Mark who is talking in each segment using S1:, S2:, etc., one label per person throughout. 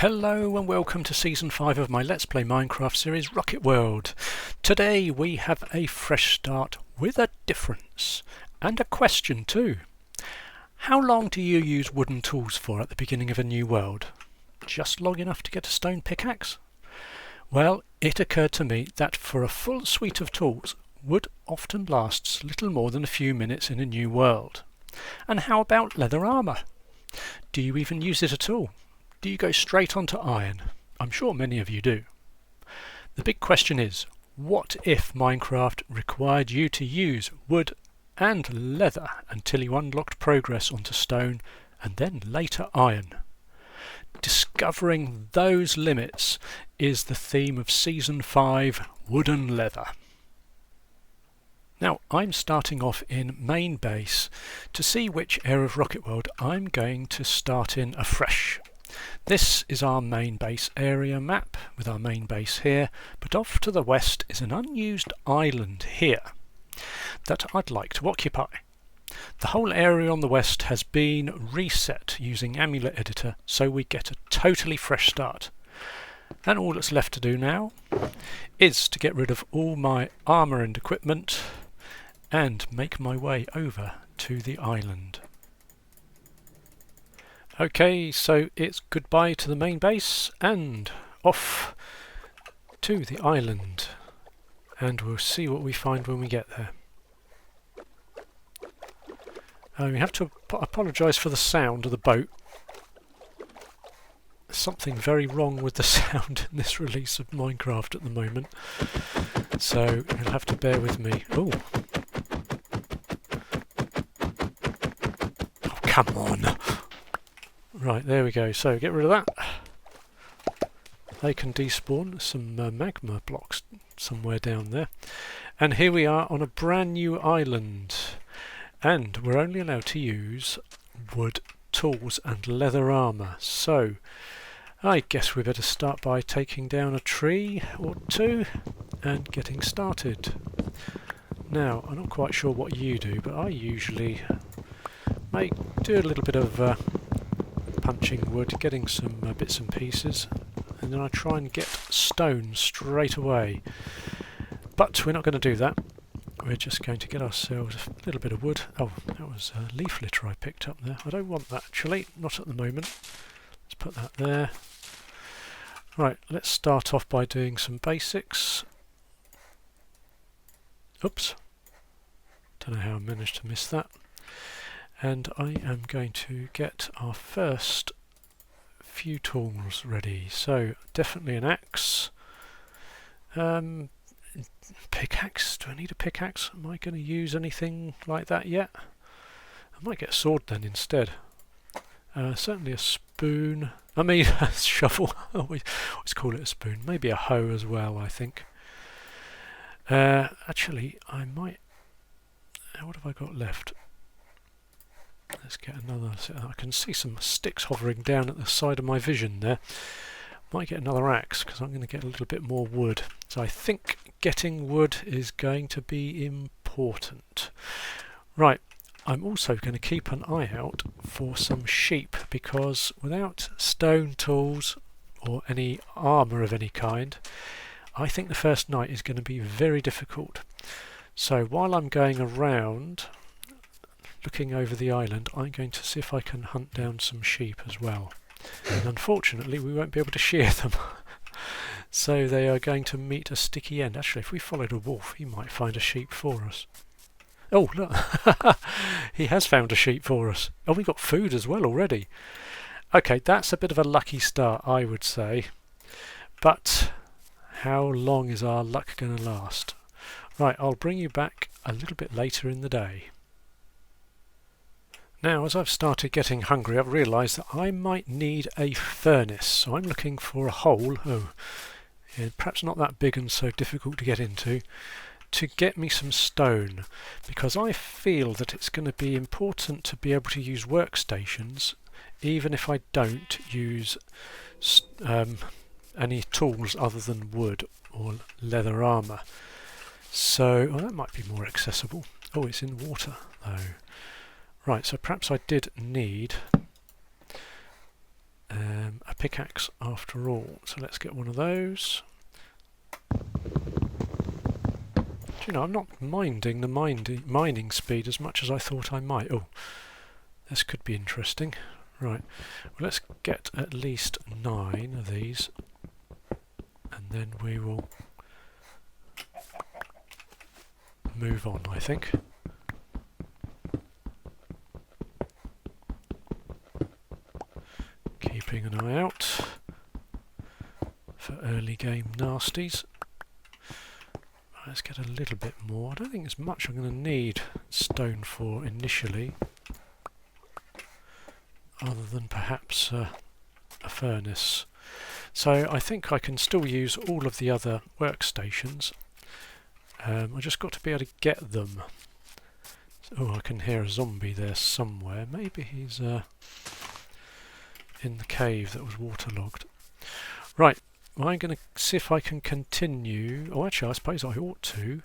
S1: Hello and welcome to Season 5 of my Let's Play Minecraft series Rocket World. Today we have a fresh start with a difference, and a question too. How long do you use wooden tools for at the beginning of a new world? Just long enough to get a stone pickaxe? Well, it occurred to me that for a full suite of tools, wood often lasts little more than a few minutes in a new world. And how about leather armour? Do you even use it at all? Do you go straight onto iron? I'm sure many of you do. The big question is, what if Minecraft required you to use wood and leather until you unlocked progress onto stone and then later iron? Discovering those limits is the theme of Season 5, Wood and Leather. Now, I'm starting off in main base to see which area of Rocket World I'm going to start in afresh. This is our main base area map with our main base here, but off to the west is an unused island here that I'd like to occupy. The whole area on the west has been reset using Amulet Editor, so we get a totally fresh start. And all that's left to do now is to get rid of all my armour and equipment and make my way over to the island. Okay, so it's goodbye to the main base and off to the island, and we'll see what we find when we get there. We have to apologise for the sound of the boat. There's something very wrong with the sound in this release of Minecraft at the moment, so you'll have to bear with me. Oh, come on! Right, there we go. So get rid of that. They can despawn some magma blocks somewhere down there. And here we are on a brand new island. And we're only allowed to use wood tools and leather armour. So I guess we better start by taking down a tree or two and getting started. Now, I'm not quite sure what you do, but I usually do a little bit of punching wood, getting some bits and pieces, and then I try and get stone straight away. But we're not going to do that. We're just going to get ourselves a little bit of wood. Oh, that was a leaf litter I picked up there. I don't want that actually, not at the moment. Let's put that there. Right, let's start off by doing some basics. Oops. Don't know how I managed to miss that. And I am going to get our first few tools ready. So definitely an axe. Pickaxe. Do I need a pickaxe? Am I going to use anything like that yet? I might get a sword then instead. Certainly a spoon. I mean a shovel. I always call it a spoon. Maybe a hoe as well, I think. Actually, I might... What have I got left? Let's get another. I can see some sticks hovering down at the side of my vision there. Might get another axe because I'm going to get a little bit more wood. So I think getting wood is going to be important. Right, I'm also going to keep an eye out for some sheep, because without stone tools or any armour of any kind, I think the first night is going to be very difficult. So while I'm going around looking over the island, I'm going to see if I can hunt down some sheep as well. And unfortunately we won't be able to shear them. So they are going to meet a sticky end. Actually, if we followed a wolf, he might find a sheep for us. Oh, look! He has found a sheep for us. Oh, we got food as well already. Okay, that's a bit of a lucky start, I would say. But how long is our luck going to last? Right, I'll bring you back a little bit later in the day. Now, as I've started getting hungry, I've realised that I might need a furnace. So I'm looking for a hole, yeah, perhaps not that big and so difficult to get into, to get me some stone. Because I feel that it's going to be important to be able to use workstations, even if I don't use any tools other than wood or leather armour. So, that might be more accessible. Oh, it's in water, though. Right, so perhaps I did need a pickaxe after all. So let's get one of those. Do you know, I'm not minding the mining speed as much as I thought I might. Oh, this could be interesting. Right, well, let's get at least 9 of these, and then we will move on, I think. Keeping an eye out for early game nasties. Let's get a little bit more. I don't think there's much I'm going to need stone for initially, other than perhaps a furnace. So I think I can still use all of the other workstations. I just got to be able to get them. Oh, I can hear a zombie there somewhere. Maybe he's in the cave that was waterlogged. Right, well, I'm going to see if I can continue. Oh, actually, I suppose I ought to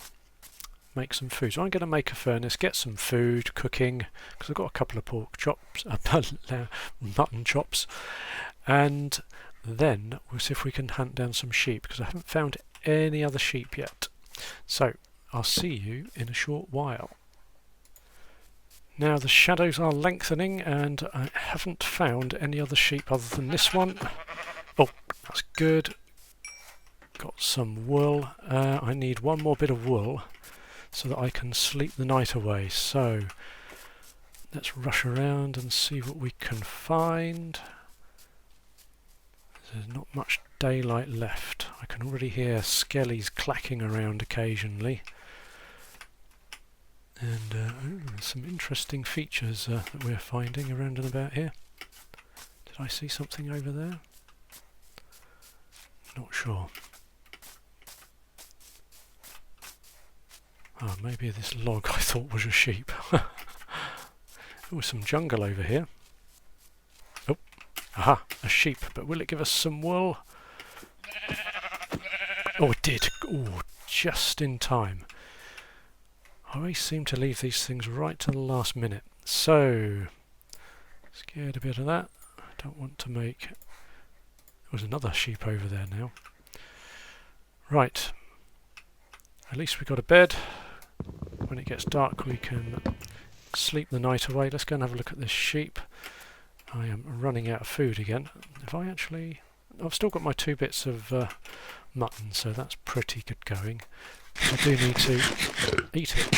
S1: make some food. So I'm going to make a furnace, get some food cooking, because I've got a couple of pork chops, mutton chops, and then we'll see if we can hunt down some sheep, because I haven't found any other sheep yet. So I'll see you in a short while. Now the shadows are lengthening and I haven't found any other sheep other than this one. Oh, that's good. Got some wool. I need one more bit of wool so that I can sleep the night away. So let's rush around and see what we can find. There's not much daylight left. I can already hear skellies clacking around occasionally. And some interesting features that we're finding around and about here. Did I see something over there? Not sure. Oh, maybe this log I thought was a sheep. There was some jungle over here. Oh, aha, a sheep. But will it give us some wool? Oh, it did. Oh, just in time. I always seem to leave these things right to the last minute. So, let's get a bit of that. I don't want to make... There was another sheep over there now. Right. At least we got a bed. When it gets dark we can sleep the night away. Let's go and have a look at this sheep. I am running out of food again. If I actually... I've still got my 2 bits of mutton, so that's pretty good going. I do need to eat it.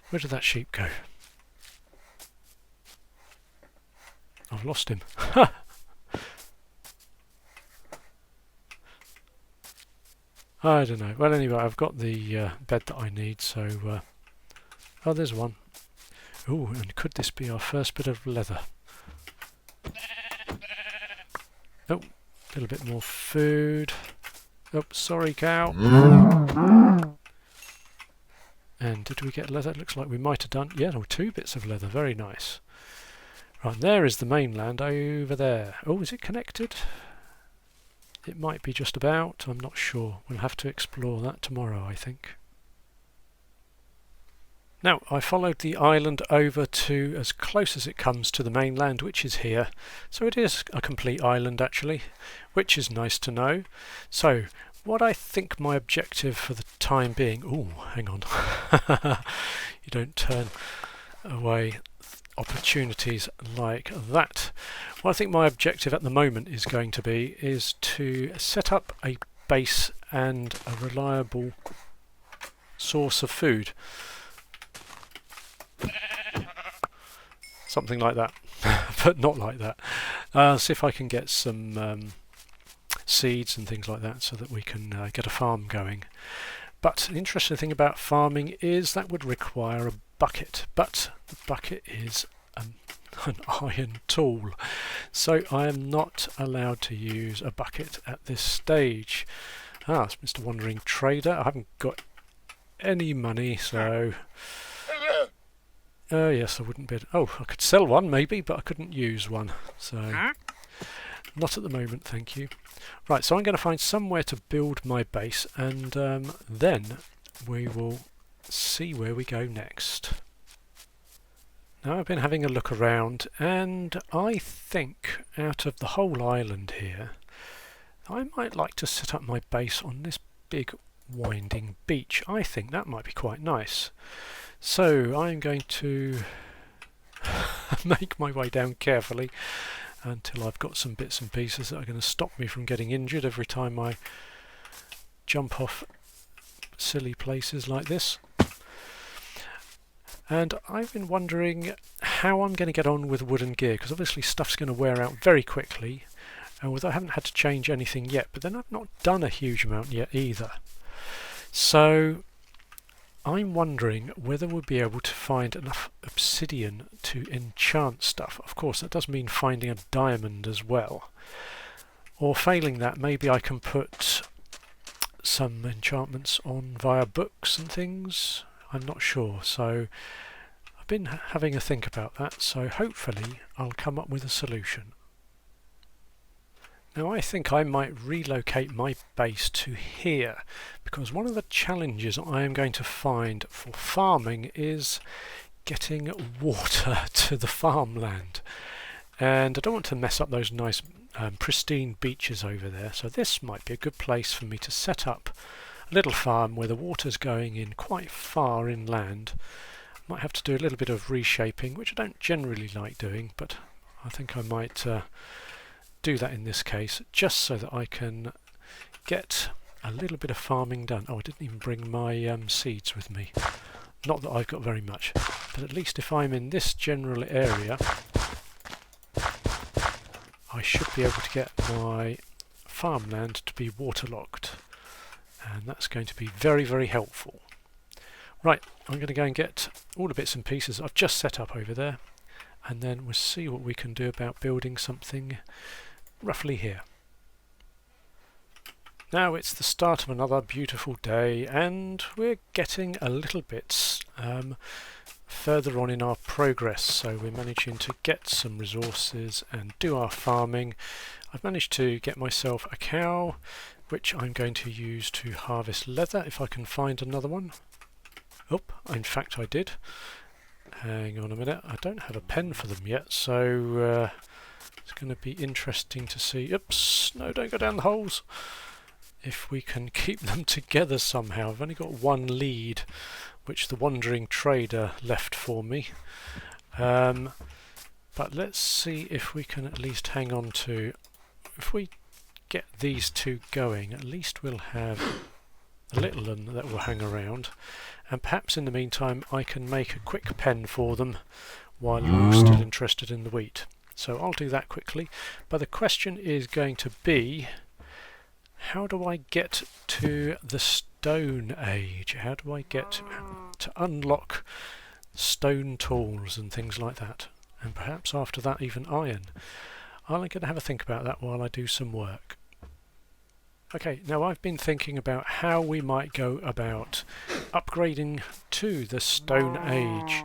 S1: Where did that sheep go? I've lost him. I don't know. Well, anyway, I've got the bed that I need, so... oh, there's one. Ooh, and could this be our first bit of leather? Oh, a little bit more food. Oh, sorry, cow. And did we get leather? It looks like we might have done. Yeah, no, 2 bits of leather. Very nice. Right, there is the mainland over there. Oh, is it connected? It might be just about. I'm not sure. We'll have to explore that tomorrow, I think. Now, I followed the island over to as close as it comes to the mainland, which is here. So it is a complete island, actually, which is nice to know. So, what I think my objective for the time being... Oh, hang on. You don't turn away opportunities like that. What I think my objective at the moment is going to be is to set up a base and a reliable source of food. Something like that, but not like that. See if I can get some seeds and things like that so that we can get a farm going. But the interesting thing about farming is that would require a bucket, but the bucket is an iron tool, so I am not allowed to use a bucket at this stage. Ah, it's Mr. Wandering Trader. I haven't got any money, so... yes, I wouldn't bid. Oh, I could sell one maybe, but I couldn't use one. So, not at the moment, thank you. Right, so I'm going to find somewhere to build my base, and then we will see where we go next. Now I've been having a look around, and I think out of the whole island here, I might like to set up my base on this big winding beach. I think that might be quite nice. So I'm going to make my way down carefully until I've got some bits and pieces that are going to stop me from getting injured every time I jump off silly places like this. And I've been wondering how I'm going to get on with wooden gear, because obviously stuff's going to wear out very quickly, and I haven't had to change anything yet, but then I've not done a huge amount yet either. So I'm wondering whether we'll be able to find enough obsidian to enchant stuff. Of course, that does mean finding a diamond as well. Or failing that, maybe I can put some enchantments on via books and things. I'm not sure, so I've been having a think about that, so hopefully I'll come up with a solution. Now I think I might relocate my base to here, because one of the challenges I am going to find for farming is getting water to the farmland. And I don't want to mess up those nice pristine beaches over there, so this might be a good place for me to set up a little farm where the water's going in quite far inland. Might have to do a little bit of reshaping, which I don't generally like doing, but I think I might do that in this case, just so that I can get a little bit of farming done. Oh, I didn't even bring my seeds with me. Not that I've got very much, but at least if I'm in this general area, I should be able to get my farmland to be waterlogged. And that's going to be very, very helpful. Right, I'm going to go and get all the bits and pieces I've just set up over there, and then we'll see what we can do about building something roughly here. Now it's the start of another beautiful day, and we're getting a little bit further on in our progress, so we're managing to get some resources and do our farming. I've managed to get myself a cow, which I'm going to use to harvest leather if I can find another one. Oh, in fact I did. Hang on a minute, I don't have a pen for them yet, so it's going to be interesting to see. Oops, no, don't go down the holes. If we can keep them together somehow. I've only got one lead, which the wandering trader left for me. But let's see if we can at least hang on to... If we get these two going, at least we'll have a little one that will hang around, and perhaps in the meantime I can make a quick pen for them while you're still interested in the wheat. So I'll do that quickly, but the question is going to be, how do I get to the Stone Age? How do I get to unlock stone tools and things like that, and perhaps after that even iron? I'm going to have a think about that while I do some work. Okay, now I've been thinking about how we might go about upgrading to the Stone Age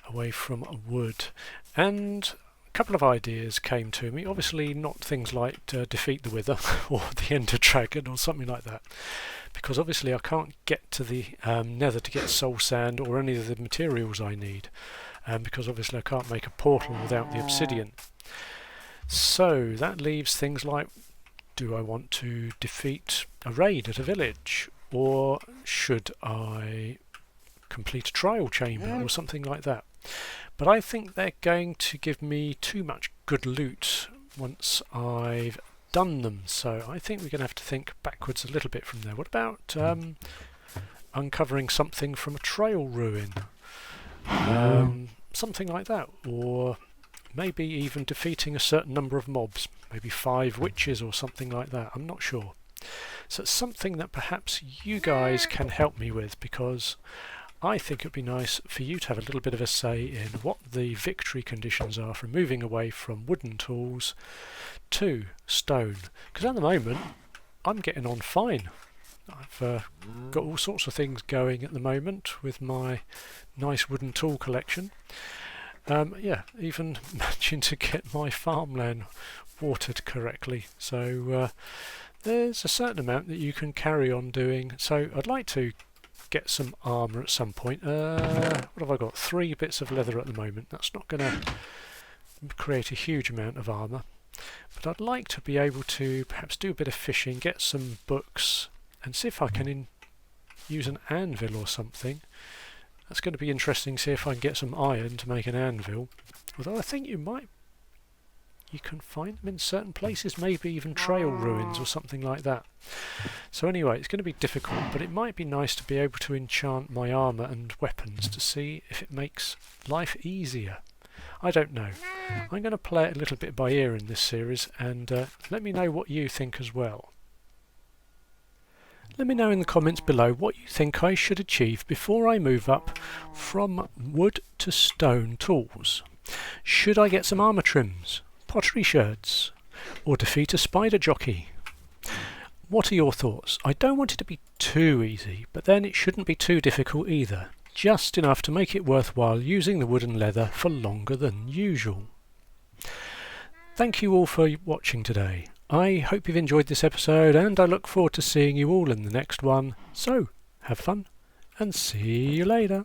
S1: away from wood, and a couple of ideas came to me. Obviously not things like defeat the Wither or the Ender Dragon or something like that, because obviously I can't get to the Nether to get soul sand or any of the materials I need, because obviously I can't make a portal without the obsidian. So that leaves things like, do I want to defeat a raid at a village, or should I complete a trial chamber or something like that? But I think they're going to give me too much good loot once I've done them, so I think we're going to have to think backwards a little bit from there. What about uncovering something from a trail ruin? Something like that, or maybe even defeating a certain number of mobs, maybe 5 witches or something like that, I'm not sure. So it's something that perhaps you guys can help me with, because I think it would be nice for you to have a little bit of a say in what the victory conditions are for moving away from wooden tools to stone. Because at the moment, I'm getting on fine. I've got all sorts of things going at the moment with my nice wooden tool collection. Yeah, even managing to get my farmland watered correctly. So there's a certain amount that you can carry on doing. So I'd like to get some armour at some point. What have I got? 3 bits of leather at the moment. That's not going to create a huge amount of armour. But I'd like to be able to perhaps do a bit of fishing, get some books, and see if I can use an anvil or something. That's going to be interesting, see if I can get some iron to make an anvil. Although I think you can find them in certain places, maybe even trail ruins or something like that. So anyway, it's going to be difficult, but it might be nice to be able to enchant my armour and weapons to see if it makes life easier. I don't know. I'm going to play it a little bit by ear in this series, and let me know what you think as well. Let me know in the comments below what you think I should achieve before I move up from wood to stone tools. Should I get some armour trims, pottery sherds, or defeat a spider jockey? What are your thoughts? I don't want it to be too easy, but then it shouldn't be too difficult either. Just enough to make it worthwhile using the wood and leather for longer than usual. Thank you all for watching today. I hope you've enjoyed this episode, and I look forward to seeing you all in the next one. So, have fun, and see you later.